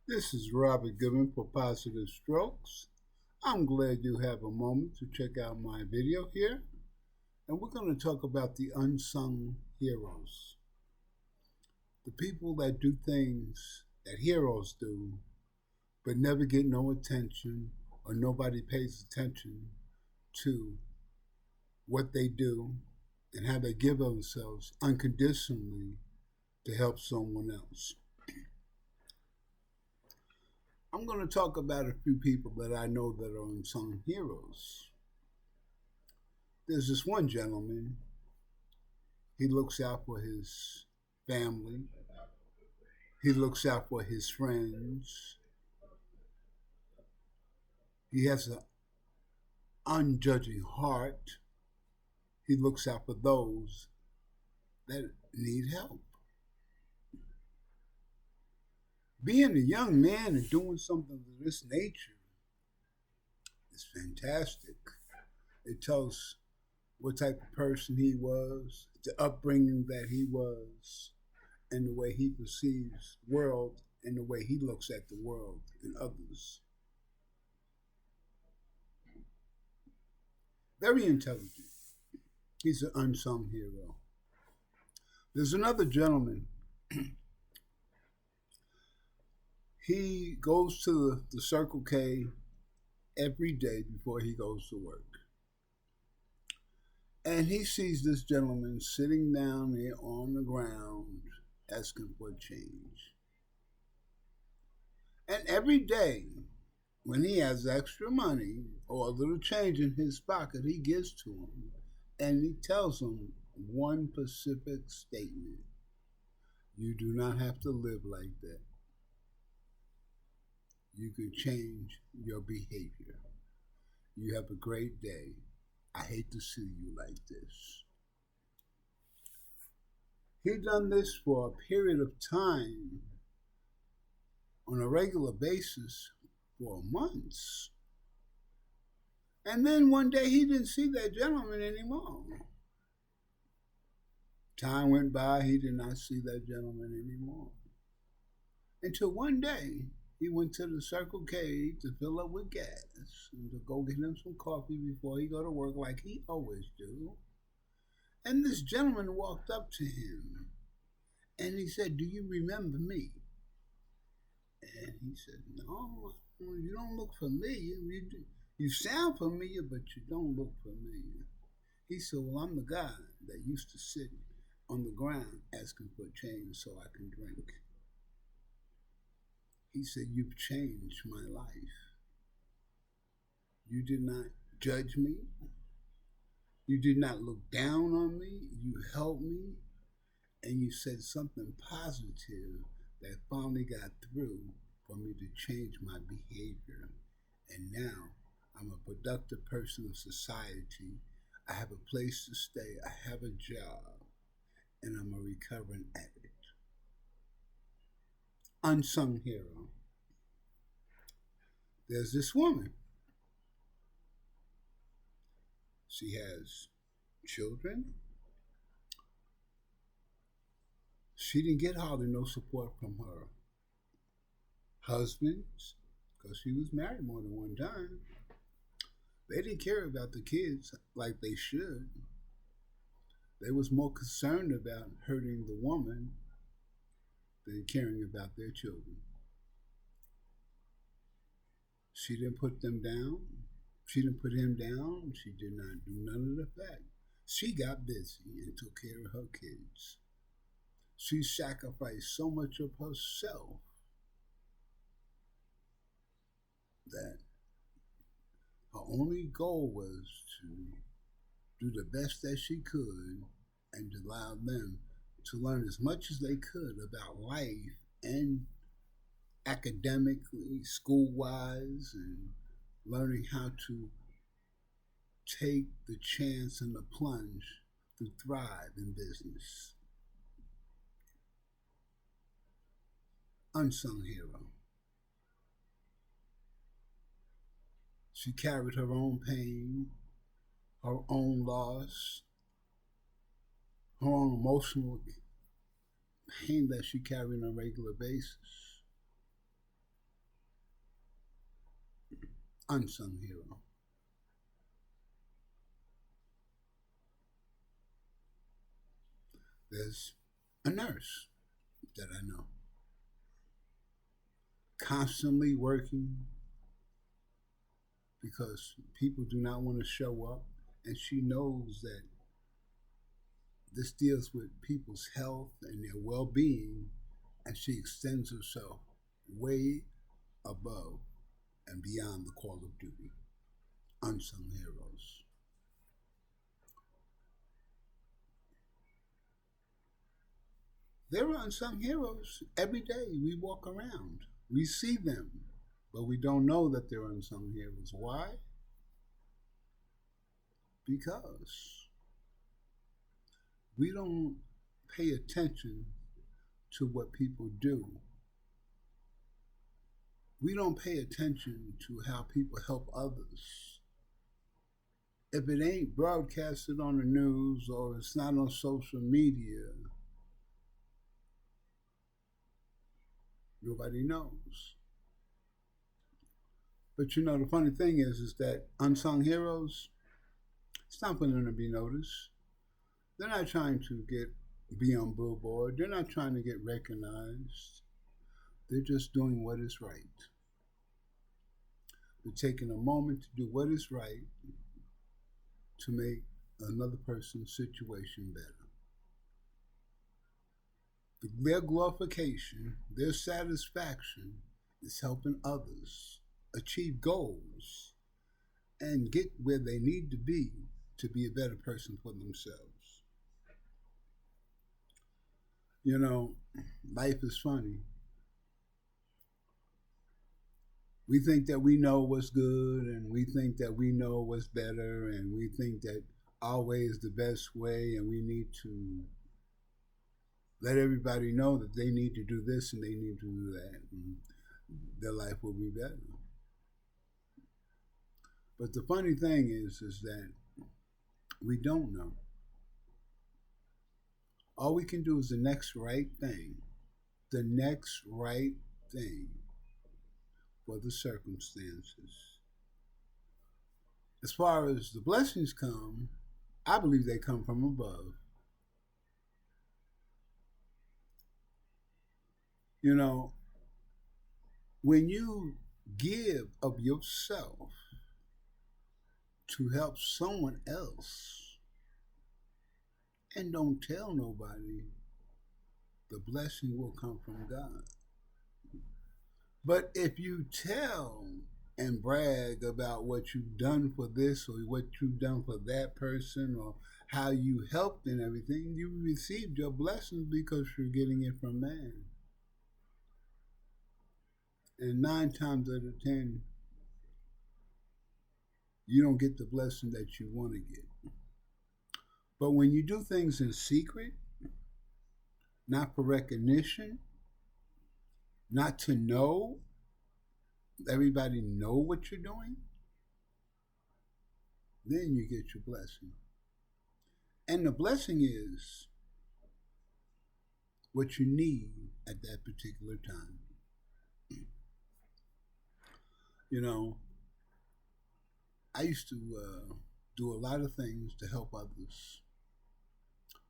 This is Robert Goodman for Positive Strokes. I'm glad you have a moment to check out my video here, and we're going to talk about the unsung heroes. The people that do things that heroes do, but never get no attention or nobody pays attention to what they do and how they give themselves unconditionally to help someone else. I'm going to talk about a few people that I know that are unsung heroes. There's this one gentleman, he looks out for his family, he looks out for his friends, he has an unjudging heart, he looks out for those that need help. Being a young man and doing something of this nature is fantastic. It tells what type of person he was, the upbringing that he was, and the way he perceives the world and the way he looks at the world and others. Very intelligent. He's an unsung hero. There's another gentleman. He goes to the Circle K every day before he goes to work. And he sees this gentleman sitting down there on the ground asking for change. And every day, when he has extra money or a little change in his pocket, he gives to him and he tells him one specific statement: you do not have to live like that. You can change your behavior. You have a great day. I hate to see you like this. He done this for a period of time on a regular basis for months. And then one day he didn't see that gentleman anymore. Time went by, he did not see that gentleman anymore. Until one day he went to the Circle K to fill up with gas and to go get him some coffee before he go to work like he always do. And this gentleman walked up to him and he said, "Do you remember me?" And he said, "No, you don't look familiar. You sound familiar, but you don't look familiar." He said, "Well, I'm the guy that used to sit on the ground asking for change so I can drink." He said, "You've changed my life. You did not judge me. You did not look down on me. You helped me. And you said something positive that finally got through for me to change my behavior. And now I'm a productive person of society. I have a place to stay. I have a job. And I'm a recovering addict." Unsung hero. There's this woman. She has children. She didn't get hardly no support from her husbands because she was married more than one time. They didn't care about the kids like they should. They was more concerned about hurting the woman than caring about their children. She didn't put them down. She didn't put him down. She did not do none of the fact. She got busy and took care of her kids. She sacrificed so much of herself that her only goal was to do the best that she could and to allow them to learn as much as they could about life and academically, school wise, and learning how to take the chance and the plunge to thrive in business. Unsung hero. She carried her own pain, her own loss, her own emotional pain that she carried on a regular basis. Unsung hero. There's a nurse that I know, constantly working because people do not want to show up, and she knows that this deals with people's health and their well being, and she extends herself way above and beyond the call of duty. Unsung heroes. There are unsung heroes every day. We walk around, we see them, but we don't know that they're unsung heroes. Why? Because we don't pay attention to what people do. We don't pay attention to how people help others. If it ain't broadcasted on the news or it's not on social media, nobody knows. But the funny thing is that unsung heroes, it's not for them to be noticed. They're not trying to be on billboard. They're not trying to get recognized. They're just doing what is right. They're taking a moment to do what is right to make another person's situation better. Their glorification, their satisfaction is helping others achieve goals and get where they need to be a better person for themselves. You know, life is funny. We think that we know what's good and we think that we know what's better and we think that our way is the best way and we need to let everybody know that they need to do this and they need to do that and their life will be better. But the funny thing is that we don't know. All we can do is the next right thing, the next right thing for the circumstances. As far as the blessings come, I believe they come from above. You know, when you give of yourself to help someone else and don't tell nobody, the blessing will come from God. But if you tell and brag about what you've done for this or what you've done for that person or how you helped and everything, you received your blessings because you're getting it from man. And 9 times out of 10, you don't get the blessing that you want to get. But when you do things in secret, not for recognition, not to know, everybody know what you're doing, then you get your blessing. And the blessing is what you need at that particular time. You know, I used to do a lot of things to help others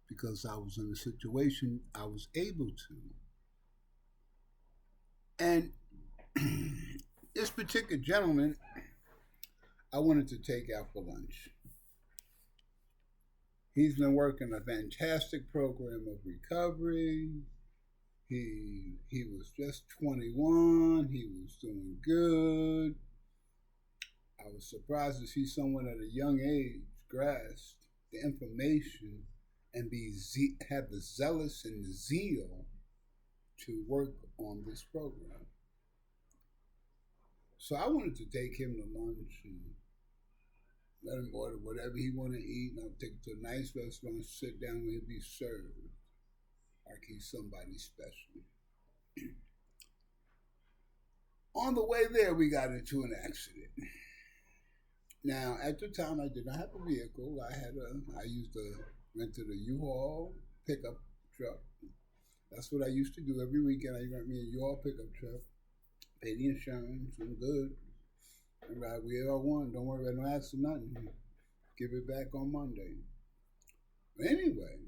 because I was in a situation I was able to. And this particular gentleman, I wanted to take out for lunch. He's been working a fantastic program of recovery. He was just 21. He was doing good. I was surprised to see someone at a young age grasp the information and have the zealous and the zeal to work on this program. So I wanted to take him to lunch and let him order whatever he wanted to eat, and I'll take him to a nice restaurant, sit down, and he'll be served like he's somebody special. On the way there, we got into an accident. Now, at the time, I did not have a vehicle. I used a rented a U-Haul pickup truck. That's what I used to do every weekend. I rent me a U-Haul pickup truck, pay the insurance, I'm good. Right, we all won. Don't worry about no ask nothing. Give it back on Monday. Anyway,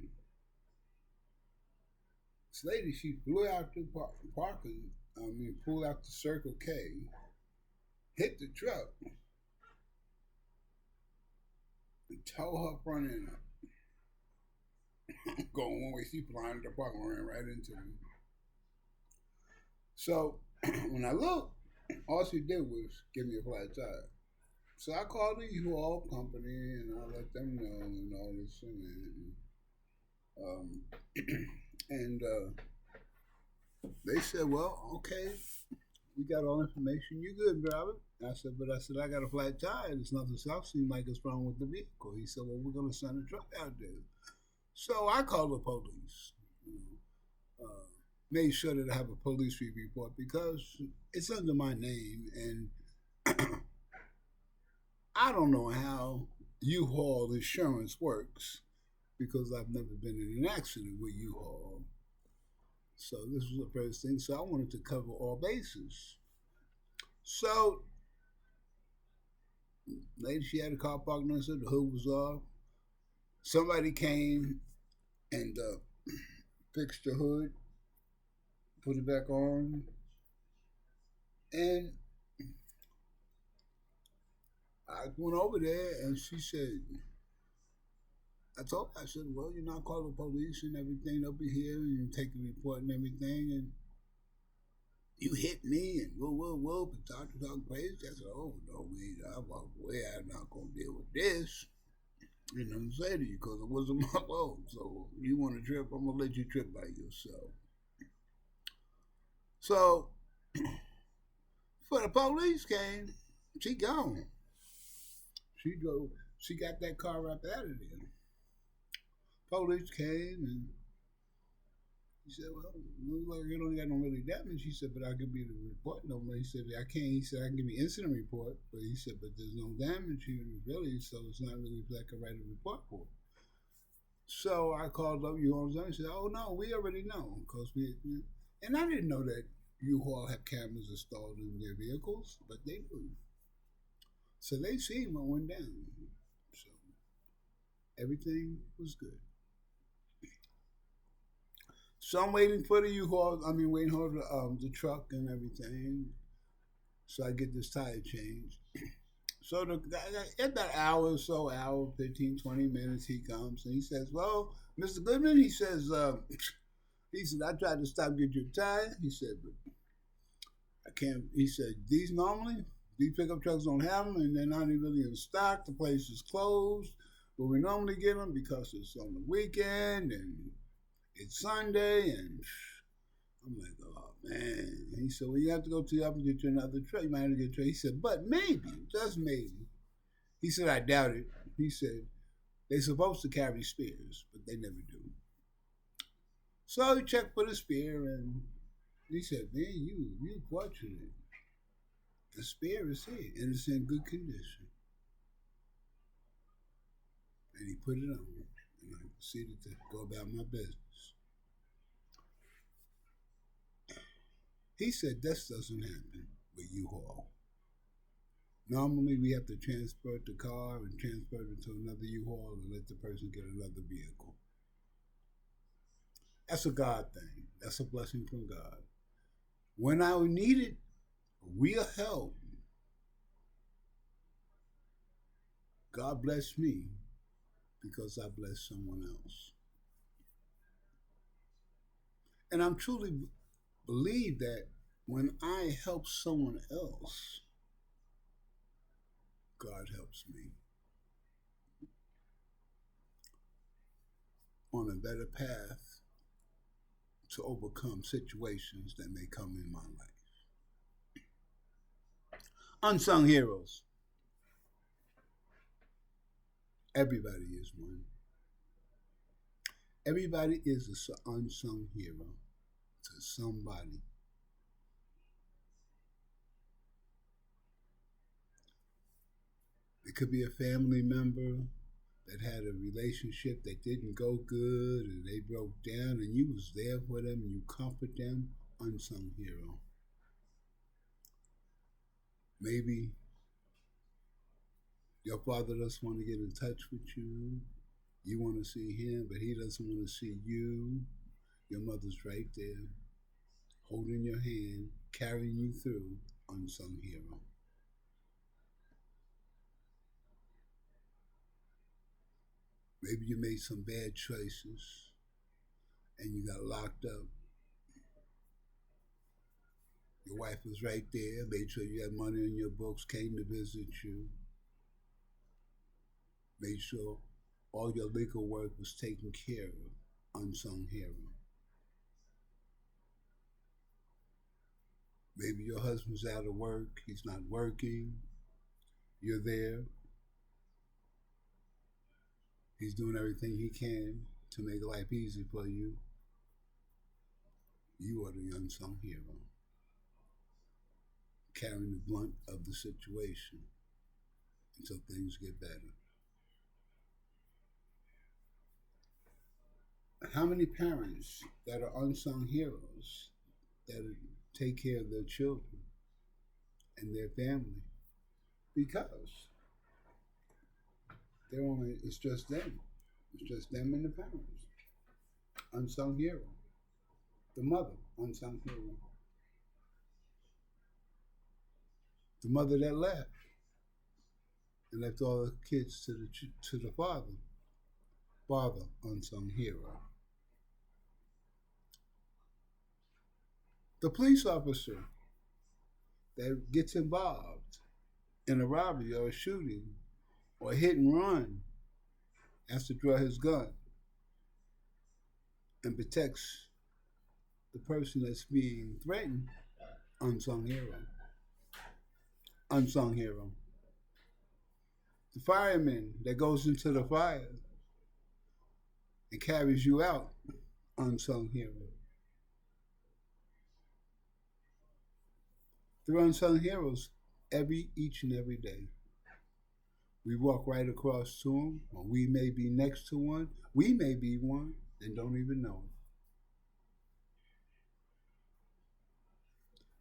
this lady, she flew out the parking. Pulled out the Circle K, hit the truck, and tore her front end up. Going one way, she flying the parking, ran right into me. So when I looked, all she did was give me a flat tire. So I called the U-Haul company and I let them know and all this and that. And they said, well, okay, we got all information. You good, driver? I said, I got a flat tire. There's nothing else seems like it's wrong with the vehicle. He said, well, we're going to send a truck out there. So I called the police. Made sure that I have a police report because it's under my name and I don't know how U-Haul insurance works because I've never been in an accident with U-Haul. So this was the first thing. So I wanted to cover all bases. So, lady, she had a car parked next to her. The hood was off. Somebody came and fixed the hood, put it back on, and I went over there and she said, I said, well, you know, I called the police and everything. They'll be here and take the report and everything. And you hit me and whoa, and talk crazy. I said, oh, no, I walked away. I'm not going to deal with this. You know what I'm saying to you because it wasn't my fault. So you want to trip, I'm going to let you trip by yourself. So, before the police came, she gone. She got that car up out of there. Police came and he said, well, you don't got no really damage. He said, but I'll give you the report number. He said, I can't. He said, I can give you incident report. But he said, but there's no damage here really, so it's not really like I write a report for. So I called up U-Haul and said, oh, no, we already know. And I didn't know that U-Haul had cameras installed in their vehicles, but they do. So they seen what went down. So everything was good. So I'm waiting for the U-Haul. Waiting for the truck and everything. So I get this tire changed. So at that hour or so, 15, 20 minutes, he comes and he says, well, Mr. Goodman, he said, I tried to stop get your tire. He said, but I can't. He said, these pickup trucks don't have them and they're not even really in stock. The place is closed. But we normally get them because it's on the weekend and it's Sunday, and I'm like, oh, man. And he said, well, you have to go to the up and get you another truck. You might have to get a truck. He said, but maybe, just maybe. He said, I doubt it. He said, they're supposed to carry spares, but they never do. So he checked for the spare, and he said, man, you fortunate. The spare is here, and it's in good condition. And he put it on, and I proceeded to go about my business. He said, this doesn't happen with U-Haul. Normally, we have to transport the car and transport it to another U-Haul and let the person get another vehicle. That's a God thing. That's a blessing from God. When I needed real help, God blessed me because I blessed someone else. And I'm truly believe that when I help someone else, God helps me on a better path to overcome situations that may come in my life. Unsung heroes. Everybody is one. Everybody is an unsung hero to somebody. It could be a family member that had a relationship that didn't go good and they broke down and you was there for them and you comfort them. Unsung hero. Maybe Your father doesn't want to get in touch with you. You want to see him, but he doesn't want to see you. Your mother's right there, holding your hand, carrying you through. Unsung hero. Maybe you made some bad choices and you got locked up. Your wife was right there, made sure you had money in your books, came to visit you, made sure all your legal work was taken care of. Unsung hero. Maybe your husband's out of work, he's not working, you're there, he's doing everything he can to make life easy for you. You are the unsung hero, carrying the blunt of the situation until things get better. How many parents that are unsung heroes that take care of their children and their family because it's just them. It's just them and the parents. Unsung hero. The mother, unsung hero. The mother that left and left all the kids to the father. Father, unsung hero. The police officer that gets involved in a robbery or a shooting or a hit and run has to draw his gun and protects the person that's being threatened. Unsung hero. Unsung hero. The fireman that goes into the fire and carries you out. Unsung hero. They're unsung heroes each and every day. We walk right across to them, or we may be next to one. We may be one and don't even know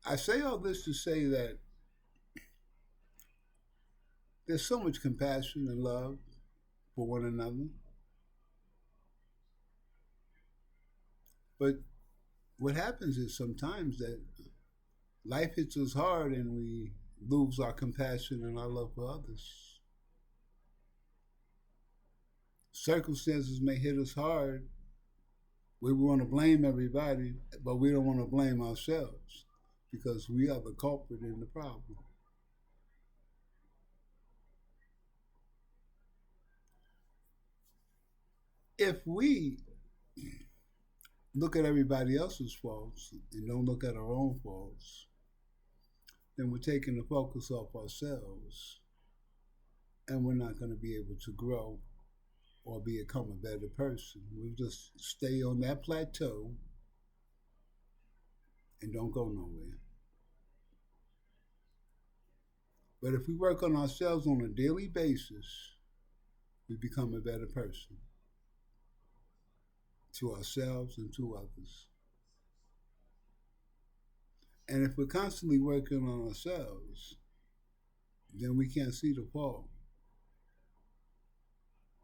it. I say all this to say that there's so much compassion and love for one another. But what happens is sometimes that life hits us hard and we lose our compassion and our love for others. Circumstances may hit us hard. We want to blame everybody, but we don't want to blame ourselves because we are the culprit in the problem. If we look at everybody else's faults and don't look at our own faults, then we're taking the focus off ourselves and we're not going to be able to grow or become a better person. We'll just stay on that plateau and don't go nowhere. But if we work on ourselves on a daily basis, we become a better person to ourselves and to others. And if we're constantly working on ourselves, then we can't see the fault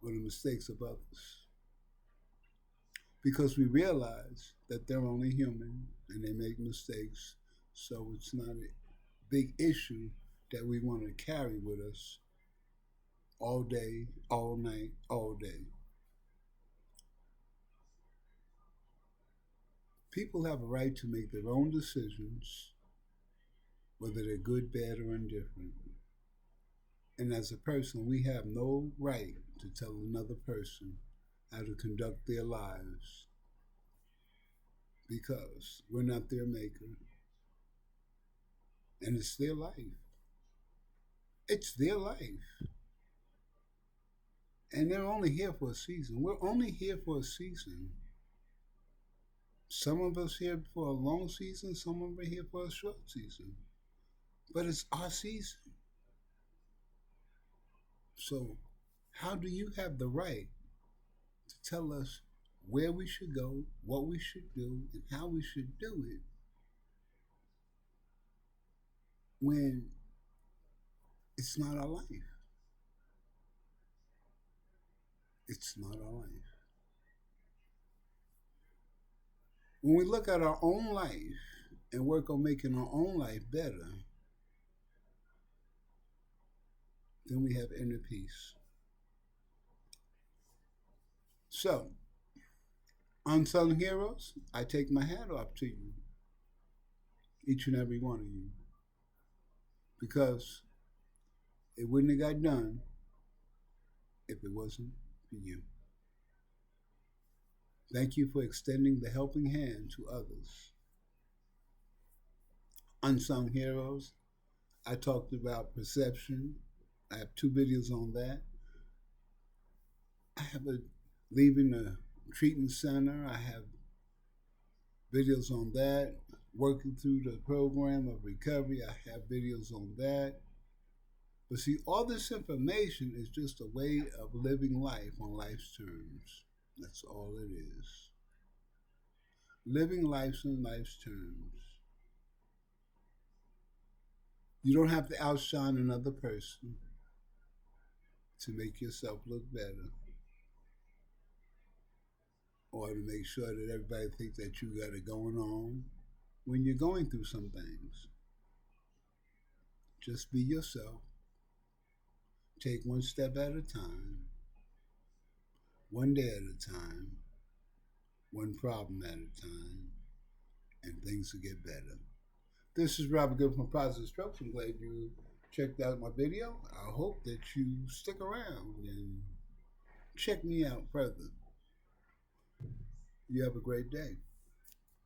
or the mistakes of others. Because we realize that they're only human and they make mistakes, so it's not a big issue that we want to carry with us all day, all night, all day. People have a right to make their own decisions, whether they're good, bad, or indifferent. And as a person, we have no right to tell another person how to conduct their lives because we're not their maker. And it's their life. It's their life. And they're only here for a season. We're only here for a season. Some of us here for a long season, some of us here for a short season. But it's our season. So, how do you have the right to tell us where we should go, what we should do, and how we should do it when it's not our life? It's not our life. When we look at our own life and work on making our own life better, then we have inner peace. So, unsung heroes, I take my hat off to you, each and every one of you, because it wouldn't have got done if it wasn't for you. Thank you for extending the helping hand to others. Unsung heroes, I talked about perception. I have two videos on that. I have a leaving a treatment center. I have videos on that. Working through the program of recovery, I have videos on that. But see, all this information is just a way of living life on life's terms. That's all it is. Living life on life's terms. You don't have to outshine another person to make yourself look better or to make sure that everybody thinks that you got it going on when you're going through some things. Just be yourself. Take one step at a time, one day at a time, one problem at a time, and things will get better. This is Robert Good from Positive Strokes. I'm glad you checked out my video. I hope that you stick around and check me out further. You have a great day.